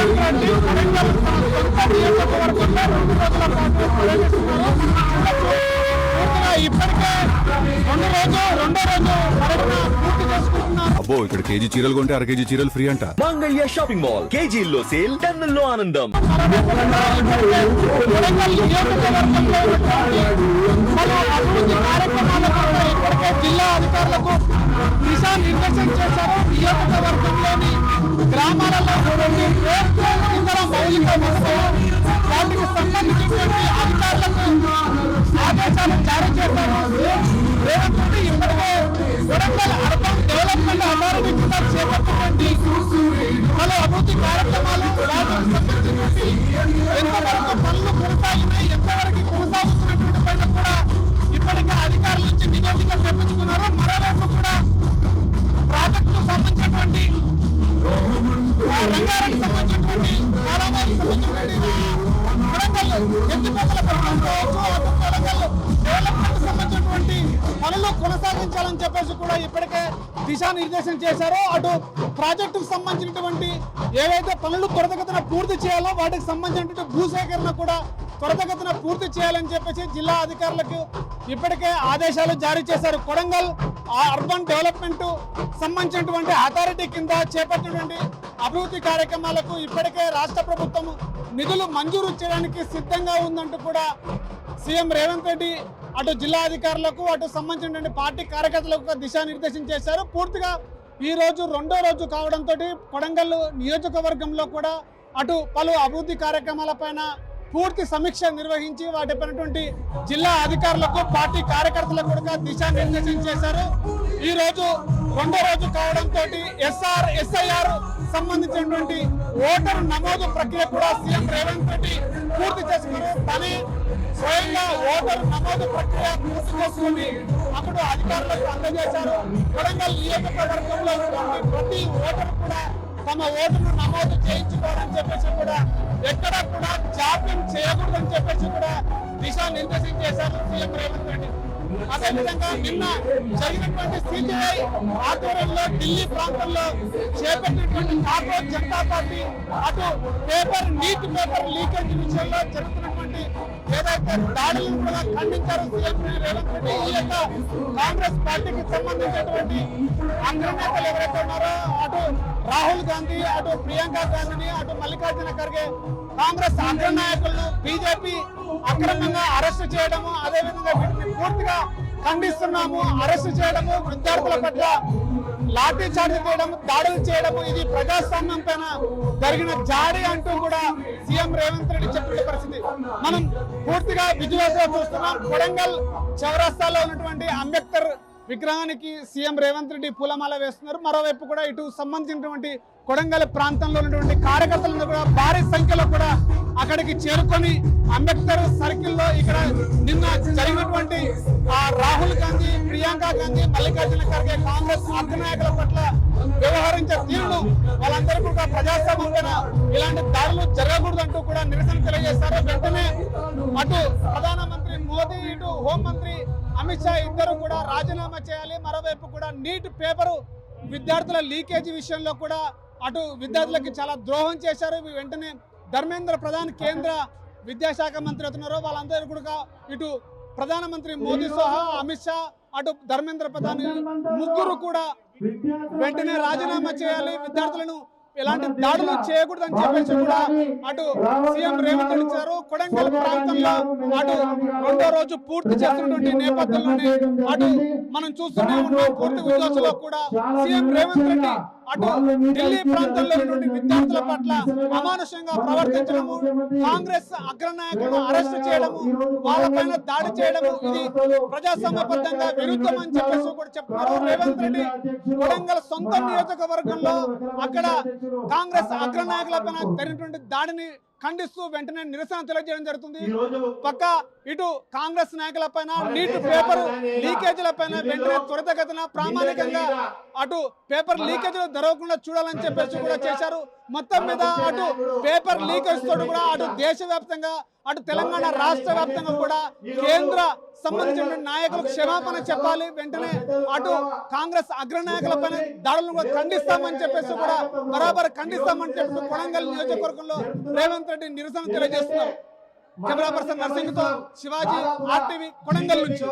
రేవంత్ రెడ్డి కొడంగల్ సొంత నియోజకవర్గంలో 2 రోజుల పాటు పర్యటిస్తున్నారు. ఇప్పటికే రెండో రోజు పర్యటన పూర్తి చేసుకుంటున్నారు. అబ్బో, ఇక్కడ కేజీ చీరలు కొంటే 1/2 కేజీ చీరలు ఫ్రీ అంట. మంగళ్య షాపింగ్ మాల్, కేజీల్లో సేల్, టన్నుల్లో ఆనందం. కొడంగల్ నియోజకవర్గంలో పలు అభివృద్ధి కార్యక్రమాలకు ఇప్పటికే జిల్లా అధికారులకు దిశానిర్దేశం చేశారు. నియోజకవర్గంలోని గ్రామాలలో ఇతర మౌలిక వసతులు వాటికి సంబంధించినటువంటి అధికారులకు ఆదేశాలు జారీ చేశారు. రేవంత్ రెడ్డి ఇప్పటికే కొడంగల్ అర్బన్ డెవలప్మెంట్ అథారిటీ కింద చేపట్టినటువంటి పలు అభివృద్ధి కార్యక్రమాలు వాటికి సంబంధించినటువంటి ఎంతవరకు పనులు కొనసాగినాయి, ఎంతవరకు కొనసాగుతున్నటువంటి పైన కూడా ఇప్పటికే అధికారుల నుంచి నివేదిక తెప్పించుకున్నారు. మరోవైపు కూడా ప్రాజెక్టు సంబంధించినటువంటి రంగానికి సంబంధించినటువంటి కాలానికి సంబంధించినటువంటి కొడంగల్ ఎత్తిపోతల పథకం కొడంగల్ డెవలప్మెంట్ సంబంధించినటువంటి పనులు కొనసాగించాలని చెప్పేసి కూడా ఇప్పటికే దిశానిర్దేశం చేశారు. అటు ప్రాజెక్టుకు సంబంధించినటువంటి ఏవైతే పనులు త్వరితగతిన పూర్తి చేయాలో వాటికి సంబంధించినటువంటి భూసేకరణ కూడా త్వరితగతిన పూర్తి చేయాలని చెప్పేసి జిల్లా అధికారులకు ఇప్పటికే ఆదేశాలు జారీ చేశారు. కొడంగల్ అర్బన్ డెవలప్మెంట్ సంబంధించినటువంటి అథారిటీ కింద చేపట్టినటువంటి అభివృద్ధి కార్యక్రమాలకు ఇప్పటికే రాష్ట్ర ప్రభుత్వం నిధులు మంజూరు చేయడానికి సిద్ధంగా ఉందంటూ కూడా సీఎం రేవంత్ రెడ్డి అటు జిల్లా అధికారులకు అటు సంబంధించినటువంటి పార్టీ కార్యకర్తలకు దిశానిర్దేశం చేశారు. పూర్తిగా ఈ రోజు రెండో రోజు కావడంతో కొడంగల్ నియోజకవర్గంలో కూడా అటు పలు అభివృద్ధి కార్యక్రమాలపైన పూర్తి సమీక్ష నిర్వహించి వాటిపైనటువంటి జిల్లా అధికారులకు పార్టీ కార్యకర్తలకు కూడా దిశానిర్దేశం చేశారు. ఈ రోజు రెండో రోజు కావడంతో ఎస్ఐఆర్ సంబంధించినటువంటి ఓటరు నమోదు ప్రక్రియ కూడా సీఎం రేవంత్ రెడ్డి పూర్తి చేసుకున్నారు. కానీ స్వయంగా ఓటరు నమోదు ప్రక్రియ పూర్తి చేసుకుని అప్పుడు అధికారులకు అందజేశారు. కొడంగల్ నియోజకవర్గంలో ఉన్నటువంటి ప్రతి ఓటరు కూడా తమ ఓటును నమోదు చేయించుకోవాలని చెప్పేసి కూడా ఎక్కడా కూడా జాప్యం చేయకూడదని చెప్పేసి కూడా దిశానిర్దేశం చేశారు సీఎం రేవంత్ రెడ్డి. అదేవిధంగా నిన్న జరిగినటువంటి సిపిఐ ఆధ్వర్యంలో ఢిల్లీ ప్రాంతంలో చేపట్టినటువంటి కాంగ్రెస్ జనతా పార్టీ అటు నీట్ పేపర్ లీకేజ్ విషయంలో జరుగుతున్నటువంటి ఏదైతే దాడులను కూడా ఖండించారు సీఎం రేవంత్ రెడ్డి. ఈ యొక్క కాంగ్రెస్ పార్టీకి సంబంధించినటువంటి అగ్రనేతలు ఎవరైతే ఉన్నారో అటు రాహుల్ గాంధీ, అటు ప్రియాంక గాంధీని, అటు మల్లికార్జున ఖర్గే కాంగ్రెస్ అగ్రనాయకులను బీజేపీ అక్రమంగా అరెస్టు చేయడము, అదేవిధంగా వీటిని పూర్తిగా ఖండిస్తున్నాము. అరెస్టు చేయడము, విద్యార్థుల పట్ల లాఠీ చార్జ్ చేయడం, దాడులు చేయడము ఇది ప్రజాస్వామ్యం పైన జరిగిన జాడి అంటూ కూడా సీఎం రేవంత్ రెడ్డి చెప్పిన పరిస్థితి మనం పూర్తిగా విజువల్స్ లో చూస్తున్నాం. కొడంగల్ చౌరస్తాలో ఉన్నటువంటి అంబేద్కర్ విగ్రహానికి సీఎం రేవంత్ రెడ్డి పూలమాల వేస్తున్నారు. మరోవైపు కూడా ఇటు సంబంధించినటువంటి కొడంగల్ ప్రాంతంలో ఉన్నటువంటి కార్యకర్తలను కూడా భారీ సంఖ్యలో కూడా అక్కడికి చేరుకొని అంబేద్కర్ సర్కిల్లో ఇక్కడ నిన్న జరిగినటువంటి రాహుల్ గాంధీ, ప్రియాంక గాంధీ, మల్లికార్జున ఖర్గే కాంగ్రెస్ అగ్రనాయకుల పట్ల వ్యవహరించే తీరును వాళ్ళందరూ కూడా ప్రజాస్వామ్యం ఇలాంటి దాడులు జరగకూడదంటూ కూడా నిరసన తెలియజేశారు. వెంటనే అటు ప్రధానమంత్రి మోదీ, ఇటు హోంమంత్రి అమిత్ షా ఇద్దరు కూడా రాజీనామా చేయాలి. మరోవైపు కూడా నీట్ పేపరు విద్యార్థుల లీకేజీ విషయంలో కూడా అటు విద్యార్థులకి చాలా ద్రోహం చేశారు. వెంటనే ధర్మేంద్ర ప్రధాన్ కేంద్ర విద్యాశాఖ మంత్రి అవుతున్నారు. వాళ్ళందరూ కూడా ఇటు ప్రధానమంత్రి మోదీ సహా అమిత్ షా, అటు ధర్మేంద్ర ప్రధాన్ ముగ్గురు కూడా వెంటనే రాజీనామా చేయాలి, విద్యార్థులను ఎలాంటి దాడులు చేయకూడదని చెప్పేసి కూడా అటు సీఎం రేవంత్ రెడ్డి ఇచ్చారు. కొడంగల్ ప్రాంతంలో అటు రెండో రోజు పూర్తి చేస్తున్నటువంటి నేపథ్యంలోనే అటు మనం చూస్తూనే ఉన్నాం పూర్తి విజయోత్సవంలో కూడా సీఎం రేవంత్ రెడ్డి అటు ఢిల్లీ ప్రాంతంలో ఉన్నటువంటి విద్యార్థుల పట్ల అమానుషంగా ప్రవర్తించడము, కాంగ్రెస్ అగ్రనాయకులను అరెస్టు చేయడము, వాళ్ళపైన దాడి చేయడము ఇది ప్రజాస్వామ్యబద్ధంగా విరుద్ధం అని చెప్పేసి కూడా చెప్తున్నారు రేవంత్ రెడ్డి. కొడంగల్ సొంత నియోజకవర్గంలో అక్కడ కాంగ్రెస్ అగ్రనాయకుల పైన జరిగినటువంటి దాడిని ఖండిస్తూ వెంటనే నిరసన తెలియజేయడం జరుగుతుంది. పక్క ఇటు కాంగ్రెస్ నాయకుల పైన నీట్ పేపర్ లీకేజీల పైన వెంటనే త్వరితగతిన ప్రామాణికంగా అటు పేపర్ లీకేజీలు జరగకుండా చూడాలని చెప్పేసి కూడా చేశారు. మొత్తం మీద అటు పేపర్ లీకేజ్ తోటి కూడా అటు దేశవ్యాప్తంగా అటు తెలంగాణ రాష్ట్ర వ్యాప్తంగా కూడా కేంద్ర సంబంధించిన నాయకులకు క్షమాపణ చెప్పాలి. వెంటనే అటు కాంగ్రెస్ అగ్రనాయకుల పైన దాడులను కూడా ఖండిస్తామని చెప్పేసి కూడా బరాబర్ ఖండిస్తామని చెప్పి కొడంగల్ నియోజకవర్గంలో రేవంత్ రెడ్డి నిరసన తెలియజేస్తున్నారు. కెమెరా పర్సన్ నర్సింగ్ తో శివాజీ, RTV, కొడంగల్ నుంచి.